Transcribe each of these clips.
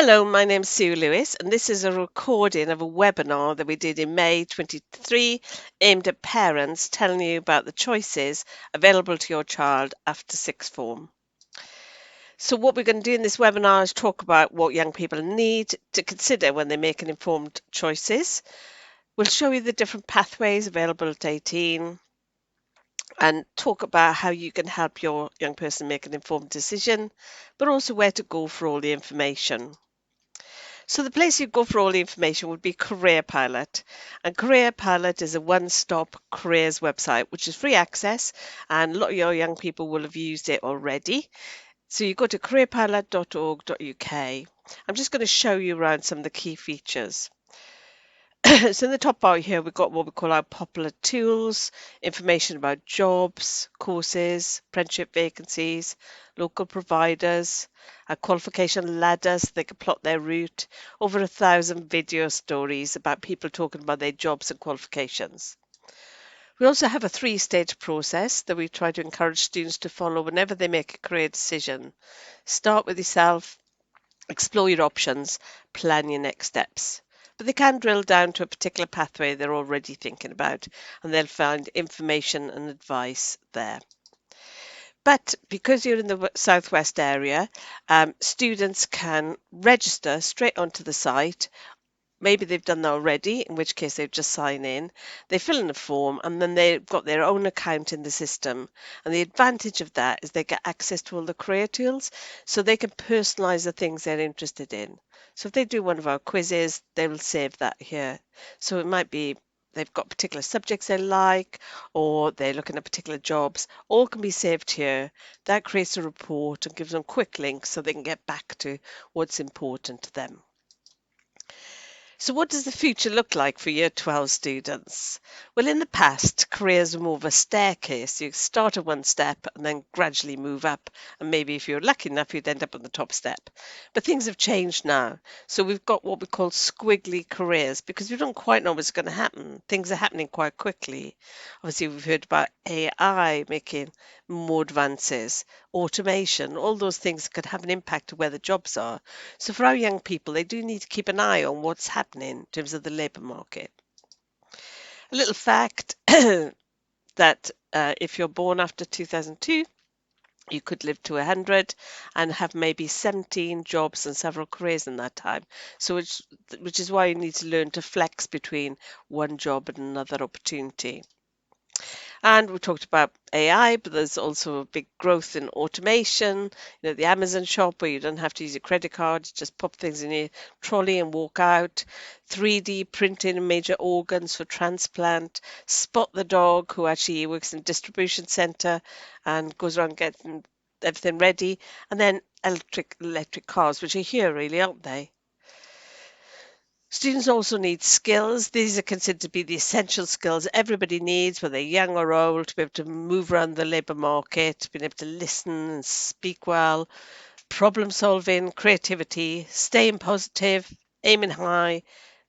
Hello, my name's Sue Lewis, and this is a recording of a webinar that we did in May 23 aimed at parents telling you about the choices available to your child after sixth form. So what we're going to do in this webinar is talk about what young people need to consider when they make informed choices. We'll show you the different pathways available at 18 and talk about how you can help your young person make an informed decision, but also where to go for all the information. So the place you go for all the information would be Career Pilot. And Career Pilot is a one-stop careers website, which is free access, and a lot of your young people will have used it already. So you go to careerpilot.org.uk. I'm just going to show you around some of the key features. So in the top bar here, we've got what we call our popular tools, information about jobs, courses, apprenticeship vacancies, local providers, our qualification ladders, they can plot their route, over 1,000 video stories about people talking about their jobs and qualifications. We also have a three-stage process that we try to encourage students to follow whenever they make a career decision. Start with yourself, explore your options, plan your next steps. But they can drill down to a particular pathway they're already thinking about, and they'll find information and advice there. But because you're in the southwest area, students can register straight onto the site. Maybe they've done that already, in which case they just sign in, they fill in a form, and then they've got their own account in the system. And the advantage of that is they get access to all the career tools, so they can personalize the things they're interested in. So if they do one of our quizzes, they will save that here. So it might be they've got particular subjects they like, or they're looking at particular jobs. All can be saved here. That creates a report and gives them quick links so they can get back to what's important to them. So what does the future look like for Year 12 students? Well, in the past, careers were more of a staircase. You start at one step and then gradually move up. And maybe if you're lucky enough, you'd end up on the top step. But things have changed now. So we've got what we call squiggly careers because we don't quite know what's going to happen. Things are happening quite quickly. Obviously, we've heard about AI making more advances, automation, all those things could have an impact on where the jobs are. So for our young people, they do need to keep an eye on what's happening in terms of the labour market. A little fact that if you're born after 2002, you could live to 100 and have maybe 17 jobs and several careers in that time. So which is why you need to learn to flex between one job and another opportunity. And we talked about AI, but there's also a big growth in automation. The Amazon shop where you don't have to use your credit card, you just pop things in your trolley and walk out. 3D printing in major organs for transplant. Spot the dog, who actually works in a distribution center and goes around getting everything ready. And then electric cars, which are here really, aren't they? Students also need skills. These are considered to be the essential skills everybody needs, whether they're young or old, to be able to move around the labour market, being able to listen and speak well, problem solving, creativity, staying positive, aiming high,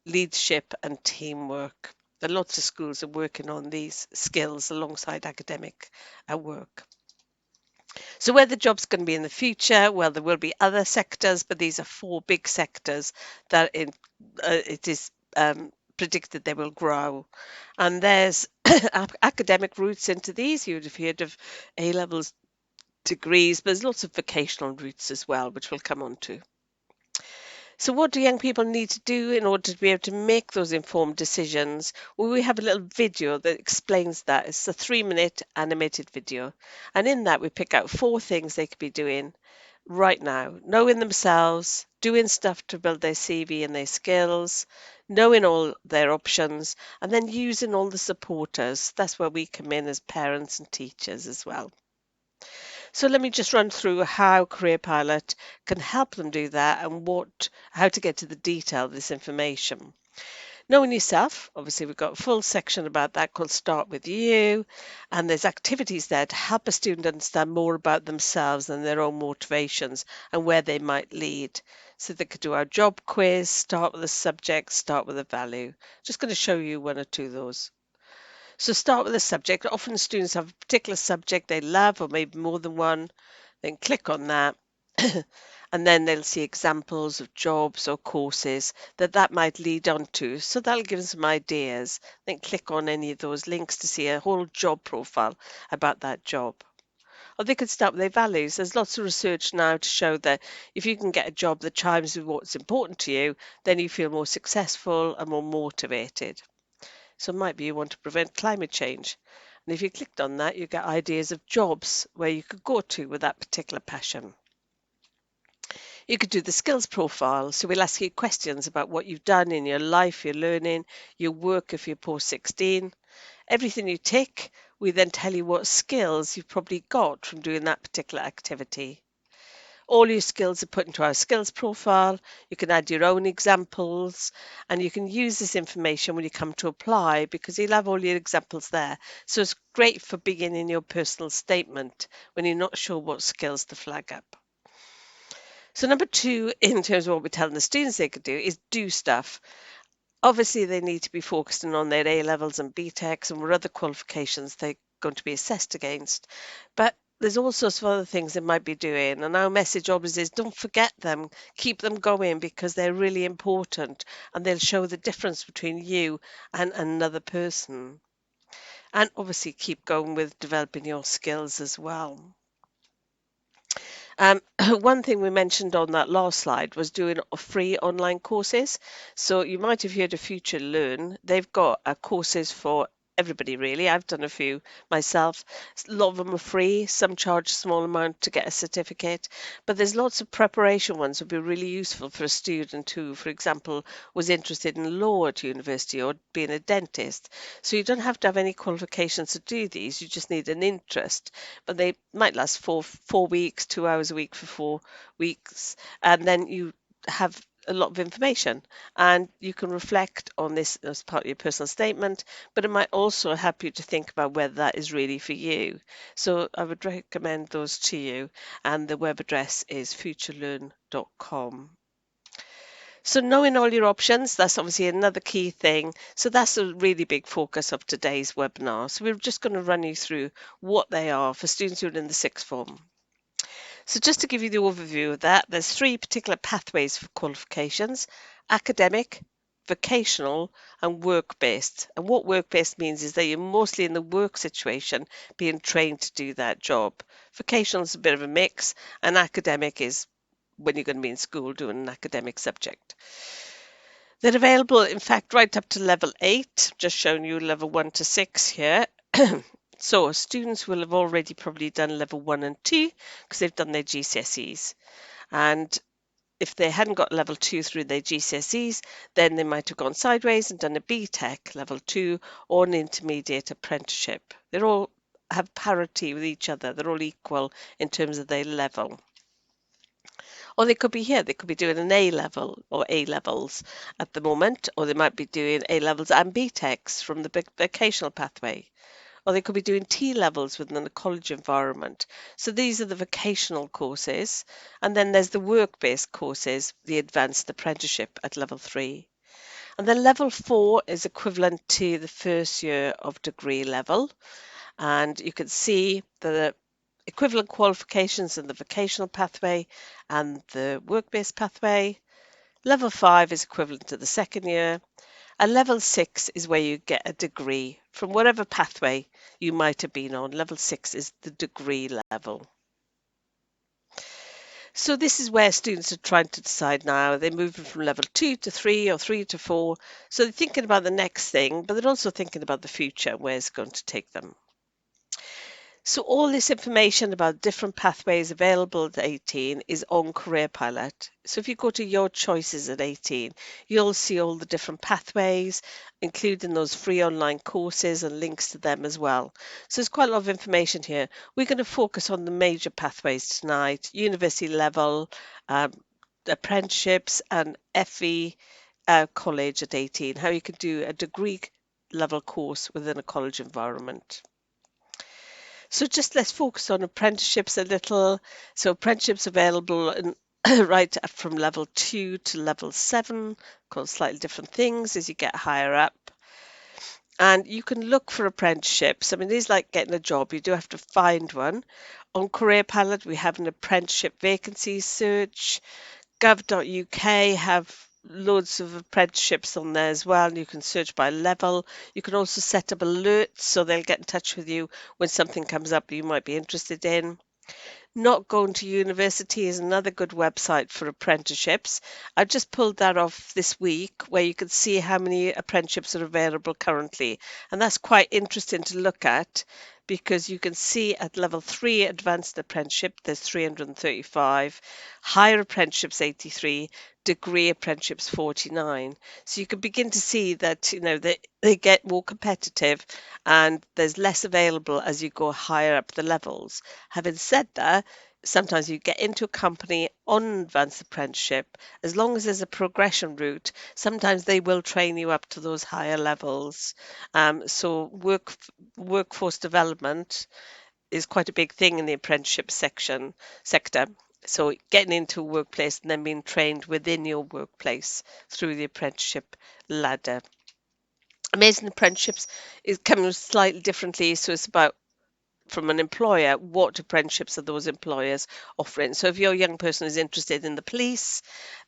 leadership and teamwork. There are lots of schools are working on these skills alongside academic work. So where the job's going to be in the future, well, there will be other sectors, but these are four big sectors that it is predicted they will grow. And there's academic routes into these. You would have heard of A-levels degrees, but there's lots of vocational routes as well, which we'll come on to. So what do young people need to do in order to be able to make those informed decisions? Well, we have a little video that explains that. It's a 3-minute animated video. And in that, we pick out 4 things they could be doing right now. Knowing themselves, doing stuff to build their CV and their skills, knowing all their options, and then using all the supporters. That's where we come in as parents and teachers as well. So let me just run through how Career Pilot can help them do that and how to get to the detail of this information. Knowing yourself, obviously we've got a full section about that called Start With You, and there's activities there to help a student understand more about themselves and their own motivations and where they might lead. So they could do our job quiz, start with a subject, start with a value. Just going to show you 1 or 2 of those. So start with a subject. Often students have a particular subject they love or maybe more than one. Then click on that. and then they'll see examples of jobs or courses that might lead on to. So that'll give them some ideas. Then click on any of those links to see a whole job profile about that job. Or they could start with their values. There's lots of research now to show that if you can get a job that chimes with what's important to you, then you feel more successful and more motivated. So it might be you want to prevent climate change. And if you clicked on that, you get ideas of jobs where you could go to with that particular passion. You could do the skills profile. So we'll ask you questions about what you've done in your life, your learning, your work if you're post 16. Everything you tick, we then tell you what skills you've probably got from doing that particular activity. All your skills are put into our skills profile. You can add your own examples, and you can use this information when you come to apply because you'll have all your examples there. So it's great for beginning your personal statement when you're not sure what skills to flag up. So number 2, in terms of what we're telling the students they could do, is do stuff. Obviously, they need to be focusing on their A levels and BTECs and what other qualifications they're going to be assessed against. But there's all sorts of other things they might be doing. And our message always is don't forget them, keep them going because they're really important and they'll show the difference between you and another person. And obviously, keep going with developing your skills as well. One thing we mentioned on that last slide was doing free online courses. So you might have heard of Future Learn. They've got courses for everybody, really. I've done a few myself. A lot of them are free. Some charge a small amount to get a certificate. But there's lots of preparation ones that would be really useful for a student who, for example, was interested in law at university or being a dentist. So you don't have to have any qualifications to do these. You just need an interest, but they might last for 4 weeks, 2 hours a week for 4 weeks, and then you have a lot of information and you can reflect on this as part of your personal statement, but it might also help you to think about whether that is really for you. So I would recommend those to you, and the web address is futurelearn.com. So knowing all your options, that's obviously another key thing. So that's a really big focus of today's webinar. So we're just going to run you through what they are for students who are in the sixth form. So just to give you the overview of that, there's 3 particular pathways for qualifications: academic, vocational and work-based. And what work-based means is that you're mostly in the work situation being trained to do that job. Vocational is a bit of a mix, and academic is when you're going to be in school doing an academic subject. They're available, in fact, right up to level 8, just showing you level 1 to 6 here. So students will have already probably done level 1 and 2 because they've done their GCSEs. And if they hadn't got level 2 through their GCSEs, then they might have gone sideways and done a BTEC level 2 or an intermediate apprenticeship. They all have parity with each other. They're all equal in terms of their level. Or they could be here, they could be doing an A level or A levels at the moment, or they might be doing A levels and BTECs from the vocational pathway. Or they could be doing T levels within a college environment. So these are the vocational courses. And then there's the work-based courses, the advanced apprenticeship at level 3. And then level 4 is equivalent to the first year of degree level. And you can see the equivalent qualifications in the vocational pathway and the work-based pathway. Level 5 is equivalent to the second year, and level 6 is where you get a degree from whatever pathway you might have been on. Level 6 is the degree level. So this is where students are trying to decide now. They're moving from level 2 to 3 or 3 to 4. So they're thinking about the next thing, but they're also thinking about the future, where it's going to take them. So all this information about different pathways available at 18 is on Career Pilot. So if you go to your choices at 18, you'll see all the different pathways, including those free online courses and links to them as well. So there's quite a lot of information here. We're going to focus on the major pathways tonight: university level, apprenticeships and FE college at 18, how you can do a degree level course within a college environment. So just let's focus on apprenticeships a little. So apprenticeships available in, right from level 2 to level 7, called slightly different things as you get higher up. And you can look for apprenticeships. I mean, it is like getting a job. You do have to find one, On Career Pilot, we have an apprenticeship vacancy search. Gov.uk have loads of apprenticeships on there as well. You can search by level. You can also set up alerts so they'll get in touch with you when something comes up you might be interested in. Not Going to University is another good website for apprenticeships. I've just pulled that off this week where you can see how many apprenticeships are available currently. And that's quite interesting to look at because you can see at level 3 advanced apprenticeship there's 335, higher apprenticeships 83, degree apprenticeships 49. So you can begin to see that they get more competitive and there's less available as you go higher up the levels. Having said that, sometimes you get into a company on an advanced apprenticeship, as long as there's a progression route, sometimes they will train you up to those higher levels. So workforce development is quite a big thing in the apprenticeship sector. So getting into a workplace and then being trained within your workplace through the apprenticeship ladder. Amazing apprenticeships is coming slightly differently, so it's about from an employer, what apprenticeships are those employers offering? So if your young person is interested in the police,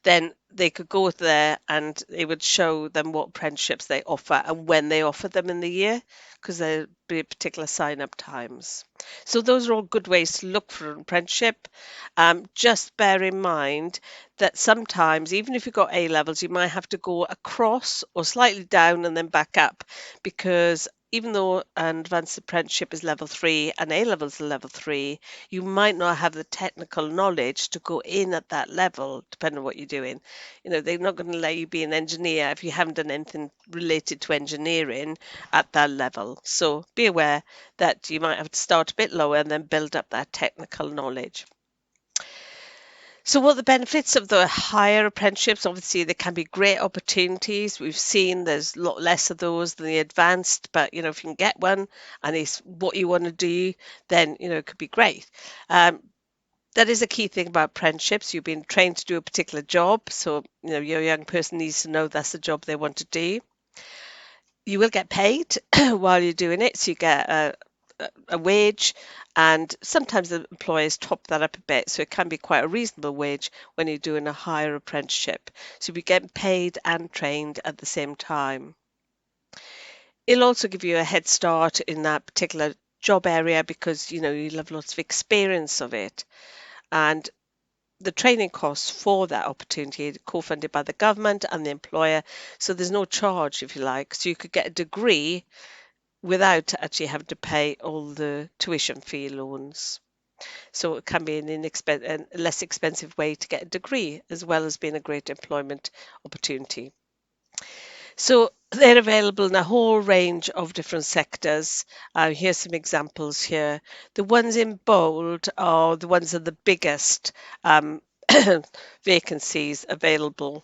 then they could go there and they would show them what apprenticeships they offer and when they offer them in the year, because there'll be particular sign-up times. So those are all good ways to look for an apprenticeship. Just bear in mind that sometimes, even if you've got A levels, you might have to go across or slightly down and then back up, because even though an advanced apprenticeship is level 3 and A levels are level 3, you might not have the technical knowledge to go in at that level, depending on what you're doing. They're not going to let you be an engineer if you haven't done anything related to engineering at that level. So be aware that you might have to start a bit lower and then build up that technical knowledge. So what are the benefits of the higher apprenticeships? Obviously, there can be great opportunities. We've seen there's a lot less of those than the advanced, but if you can get one and it's what you want to do, then it could be great. That is a key thing about apprenticeships. You've been trained to do a particular job, so your young person needs to know that's the job they want to do. You will get paid while you're doing it, so you get a wage, and sometimes the employers top that up a bit, so it can be quite a reasonable wage when you're doing a higher apprenticeship. So you'll be getting paid and trained at the same time. It'll also give you a head start in that particular job area because you'll have lots of experience of it. And the training costs for that opportunity are co-funded by the government and the employer, so there's no charge, if you like. So you could get a degree without actually having to pay all the tuition fee loans. So it can be a less expensive way to get a degree, as well as being a great employment opportunity. So they're available in a whole range of different sectors. Here's some examples here. The ones in bold are the ones that are the biggest vacancies available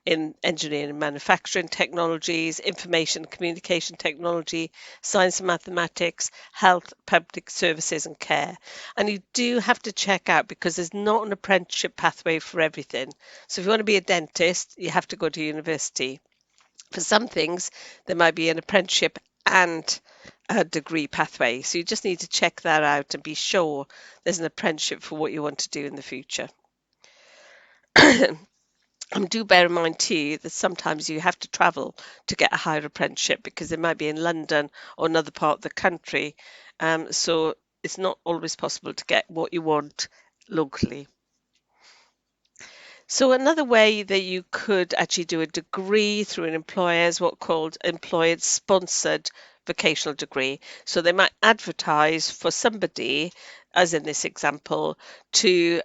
in engineering and manufacturing technologies, information and communication technology, science and mathematics, health, public services and care. And you do have to check out because there's not an apprenticeship pathway for everything. So if you want to be a dentist, you have to go to university. For some things, there might be an apprenticeship and a degree pathway. So you just need to check that out and be sure there's an apprenticeship for what you want to do in the future. And do bear in mind too that sometimes you have to travel to get a higher apprenticeship because it might be in London or another part of the country. So it's not always possible to get what you want locally. So another way that you could actually do a degree through an employer is what called employer sponsored vocational degree. So they might advertise for somebody, as in this example, to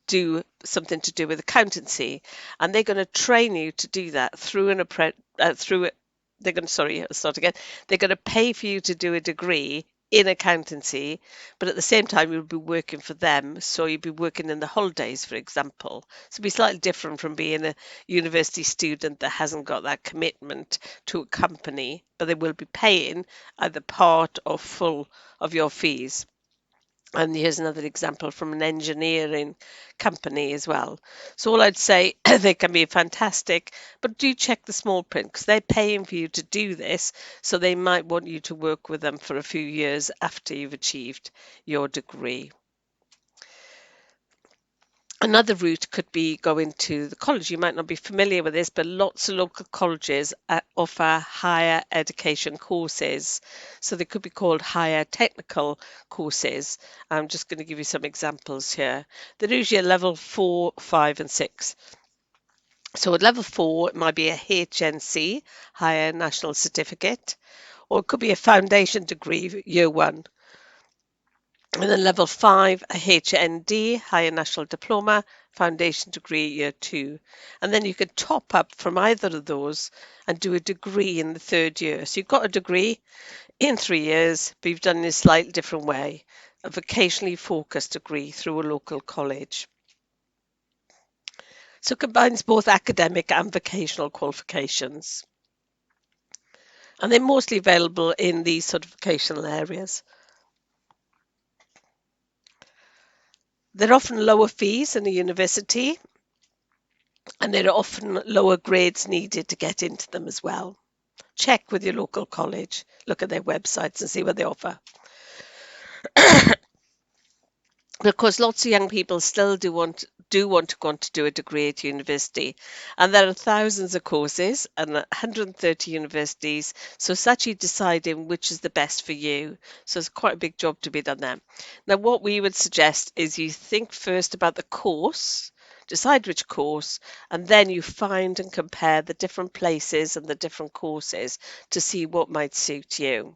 do something to do with accountancy, and they're going to train you to do that through they're going to I'll start again. They're going to pay for you to do a degree in accountancy, but at the same time you'll be working for them, so you'll be working in the holidays, for example. So it'll be slightly different from being a university student that hasn't got that commitment to a company, but they will be paying either part or full of your fees. And here's another example from an engineering company as well. So all I'd say, they can be fantastic, but do check the small print because they're paying for you to do this. So they might want you to work with them for a few years after you've achieved your degree. Another route could be going to the college. You might not be familiar with this, but lots of local colleges offer higher education courses. So they could be called higher technical courses. I'm just going to give you some examples here. They're usually at level 4, 5, and 6. So at level 4, it might be a HNC, Higher National Certificate, or it could be a foundation degree, year 1. And then level 5, a HND, Higher National Diploma, Foundation Degree, Year 2. And then you could top up from either of those and do a degree in the 3rd year. So you've got a degree in 3 years, but you've done it in a slightly different way, a vocationally focused degree through a local college. So it combines both academic and vocational qualifications. And they're mostly available in these sort of vocational areas. They're often lower fees than a university, and there are often lower grades needed to get into them as well. Check with your local college, look at their websites and see what they offer. But of course, lots of young people still do want to go on to do a degree at university, and there are thousands of courses and 130 universities. So it's actually deciding which is the best for you. So it's quite a big job to be done there. Now, what we would suggest is you think first about the course, decide which course, and then you find and compare the different places and the different courses to see what might suit you.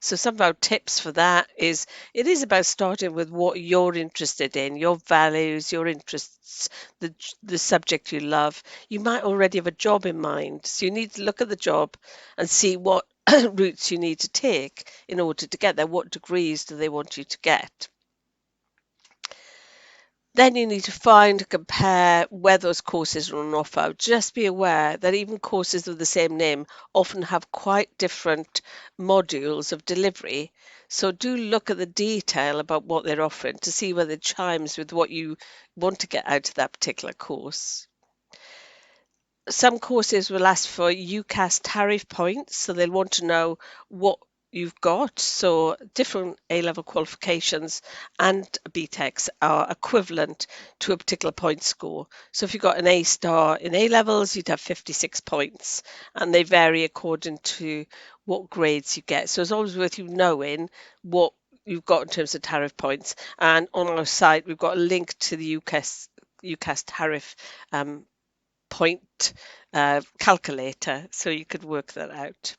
So some of our tips for that is it is about starting with what you're interested in, your values, your interests, the subject you love. You might already have a job in mind, so you need to look at the job and see what routes you need to take in order to get there. What degrees do they want you to get? Then you need to find, compare where those courses are on offer. Just be aware that even courses with the same name often have quite different modules of delivery. So do look at the detail about what they're offering to see whether it chimes with what you want to get out of that particular course. Some courses will ask for UCAS tariff points, so they'll want to know what you've got. So different A-level qualifications and BTECs are equivalent to a particular point score. So if you've got an A star in A levels, you'd have 56 points, and they vary according to what grades you get. So it's always worth you knowing what you've got in terms of tariff points. And on our site, we've got a link to the UCAS tariff point calculator, so you could work that out.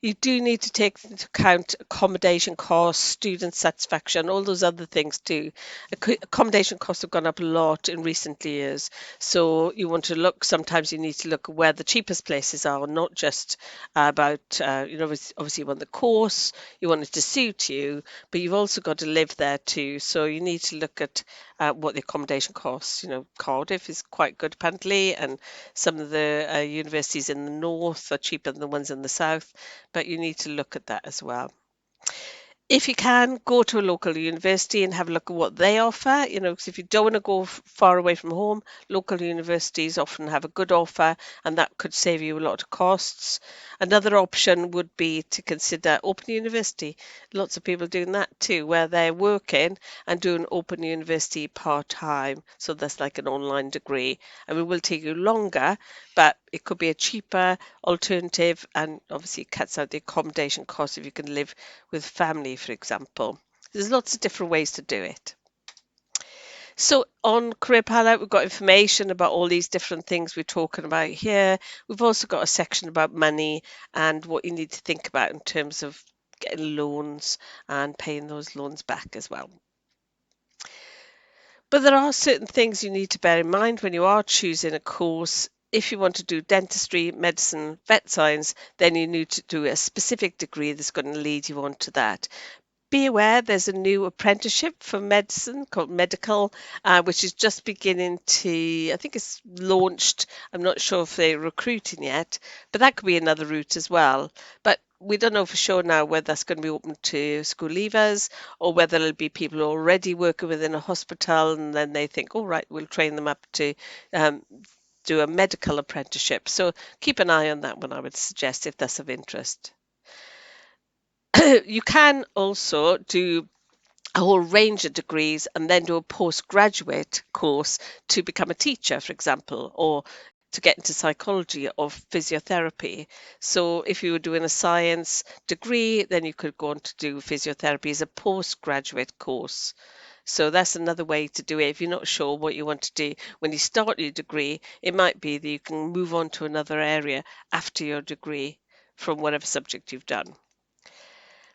You do need to take into account accommodation costs, student satisfaction, all those other things too. Accommodation costs have gone up a lot in recent years. So you want to look, sometimes you need to look where the cheapest places are, not just about, obviously you want the course, you want it to suit you, but you've also got to live there too. So you need to look at what the accommodation costs. Cardiff is quite good apparently, and some of the universities in the north are cheaper than the ones in the south, but you need to look at that as well. If you can, go to a local university and have a look at what they offer. 'Cause if you don't want to go far away from home, local universities often have a good offer, and that could save you a lot of costs. Another option would be to consider Open University. Lots of people doing that too, where they're working and doing Open University part-time. So that's like an online degree. And it will take you longer, but it could be a cheaper alternative, and obviously it cuts out the accommodation costs if you can live with family, for example. There's lots of different ways to do it. So on Career Pilot, we've got information about all these different things we're talking about here. We've also got a section about money and what you need to think about in terms of getting loans and paying those loans back as well. But there are certain things you need to bear in mind when you are choosing a course. If you want to do dentistry, medicine, vet science, then you need to do a specific degree that's going to lead you on to that. Be aware there's a new apprenticeship for medicine called Medical, which is just beginning to, I think it's launched. I'm not sure if they're recruiting yet, but that could be another route as well. But we don't know for sure now whether that's going to be open to school leavers or whether it'll be people already working within a hospital and then they think, all right, we'll train them up to um, do a medical apprenticeship. So keep an eye on that one, I would suggest, if that's of interest. You can also do a whole range of degrees and then do a postgraduate course to become a teacher, for example, or to get into psychology or physiotherapy. So if you were doing a science degree, then you could go on to do physiotherapy as a postgraduate course. So that's another way to do it. If you're not sure what you want to do when you start your degree, it might be that you can move on to another area after your degree from whatever subject you've done.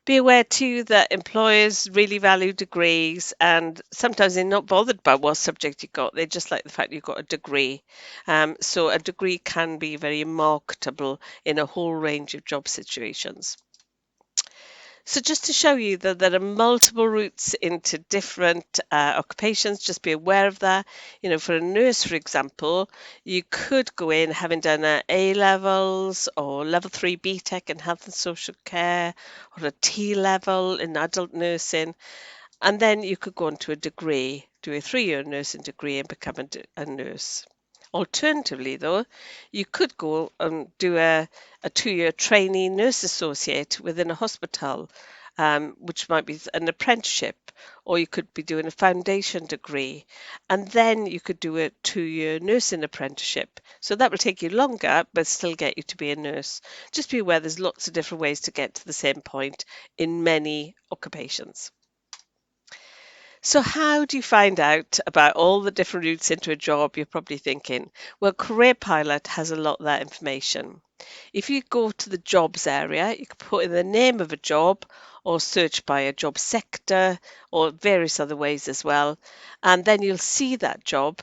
Be aware too that employers really value degrees and sometimes they're not bothered by what subject you got. They just like the fact you've got a degree. So a degree can be very marketable in a whole range of job situations. So just to show you that there are multiple routes into different occupations, just be aware of that. You know, for a nurse, for example, you could go in having done a A levels or level 3 BTEC in health and social care or a T level in adult nursing. And then you could go on to a degree, do a 3-year nursing degree and become a nurse. Alternatively, though, you could go and do a 2-year trainee nurse associate within a hospital, which might be an apprenticeship, or you could be doing a foundation degree, and then you could do a 2-year nursing apprenticeship. So that will take you longer, but still get you to be a nurse. Just be aware there's lots of different ways to get to the same point in many occupations. So, how do you find out about all the different routes into a job? You're probably thinking, well, Career Pilot has a lot of that information. If you go to the jobs area, you can put in the name of a job or search by a job sector or various other ways as well. And then you'll see that job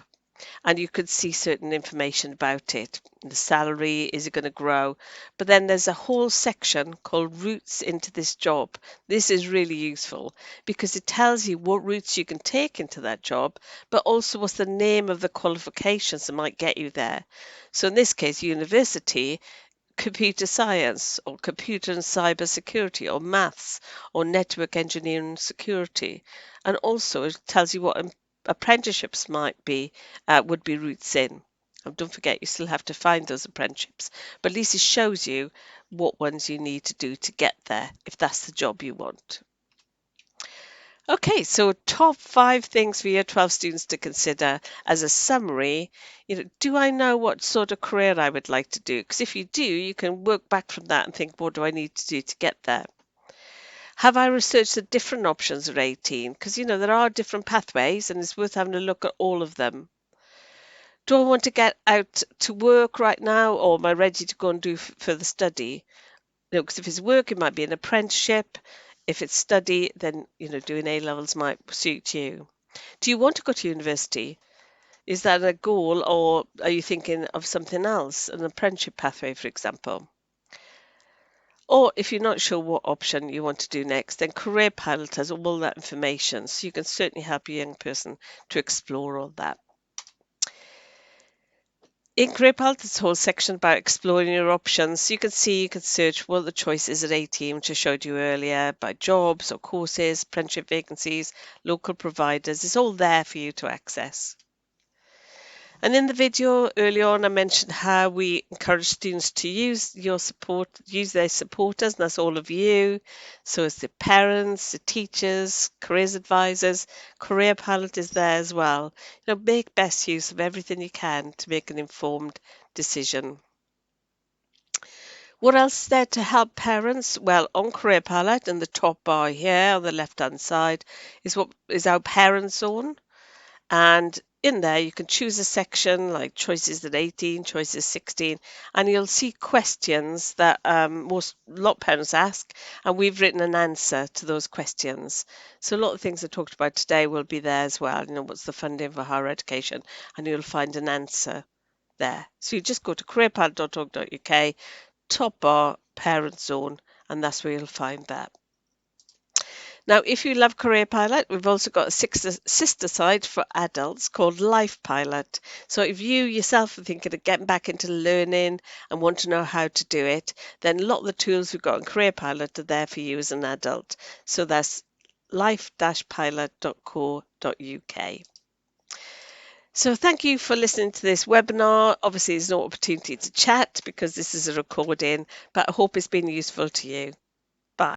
and you could see certain information about it. The salary, is it going to grow? But then there's a whole section called routes into this job. This is really useful because it tells you what routes you can take into that job, but also what's the name of the qualifications that might get you there. So in this case, university, computer science or computer and cyber security or maths or network engineering and security. And also it tells you what apprenticeships might be, would be routes in. And don't forget, you still have to find those apprenticeships, but at least it shows you what ones you need to do to get there if that's the job you want. Okay, so top 5 things for Year 12 students to consider as a summary. You know, do I know what sort of career I would like to do? Because if you do, you can work back from that and think, what do I need to do to get there? Have I researched the different options at 18? Because, you know, there are different pathways and it's worth having a look at all of them. Do I want to get out to work right now or am I ready to go and do further study? You know, because if it's work, it might be an apprenticeship. If it's study, then, you know, doing A levels might suit you. Do you want to go to university? Is that a goal, or are you thinking of something else, an apprenticeship pathway, for example? Or if you're not sure what option you want to do next, then Career Pilot has all that information, so you can certainly help a young person to explore all that. In Career Pilot, there's a whole section about exploring your options. So you can see, you can search what the choice is at 18, which I showed you earlier, by jobs or courses, apprenticeship vacancies, local providers. It's all there for you to access. And in the video earlier on, I mentioned how we encourage students to use their supporters, and that's all of you. So it's the parents, the teachers, careers advisors, Career Pilot is there as well. You know, make best use of everything you can to make an informed decision. What else is there to help parents? Well, on Career Pilot, in the top bar here on the left-hand side, is what is our parent zone. And in there, you can choose a section like choices at 18, choices 16, and you'll see questions that a lot of parents ask, and we've written an answer to those questions. So a lot of things I talked about today will be there as well. You know, what's the funding for higher education? And you'll find an answer there. So you just go to careerpad.org.uk, top bar, parent zone, and that's where you'll find that. Now, if you love Career Pilot, we've also got a sister site for adults called Life Pilot. So if you yourself are thinking of getting back into learning and want to know how to do it, then a lot of the tools we've got in Career Pilot are there for you as an adult. So that's life-pilot.co.uk. So thank you for listening to this webinar. Obviously, there's no opportunity to chat because this is a recording, but I hope it's been useful to you. Bye.